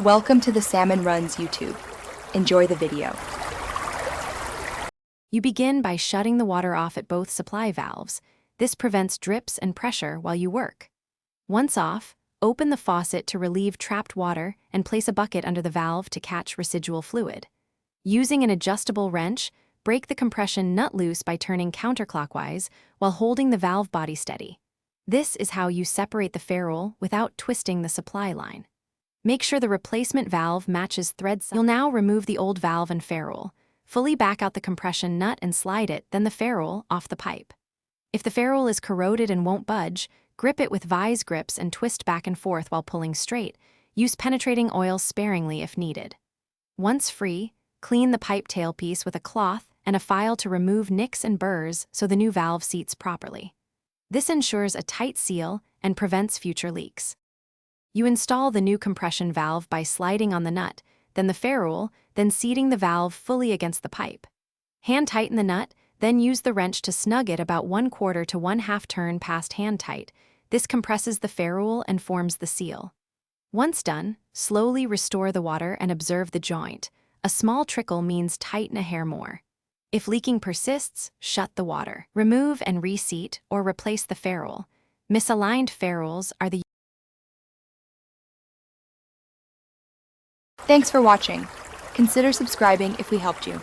Welcome to the Salmon Runs YouTube. Enjoy the video. You begin by shutting the water off at both supply valves. This prevents drips and pressure while you work. Once off, open the faucet to relieve trapped water and place a bucket under the valve to catch residual fluid. Using an adjustable wrench, break the compression nut loose by turning counterclockwise while holding the valve body steady. This is how you separate the ferrule without twisting the supply line. Make sure the replacement valve matches thread size. You'll now remove the old valve and ferrule. Fully back out the compression nut and slide it, then the ferrule, off the pipe. If the ferrule is corroded and won't budge, grip it with vise grips and twist back and forth while pulling straight. Use penetrating oil sparingly if needed. Once free, clean the pipe tailpiece with a cloth and a file to remove nicks and burrs so the new valve seats properly. This ensures a tight seal and prevents future leaks. You install the new compression valve by sliding on the nut, then the ferrule, then seating the valve fully against the pipe. Hand tighten the nut, then use the wrench to snug it about 1/4 to 1/2 turn past hand tight. This compresses the ferrule and forms the seal. Once done, slowly restore the water and observe the joint. A small trickle means tighten a hair more. If leaking persists, shut the water. Remove and reseat or replace the ferrule. Misaligned ferrules are the Thanks for watching. Consider subscribing if we helped you.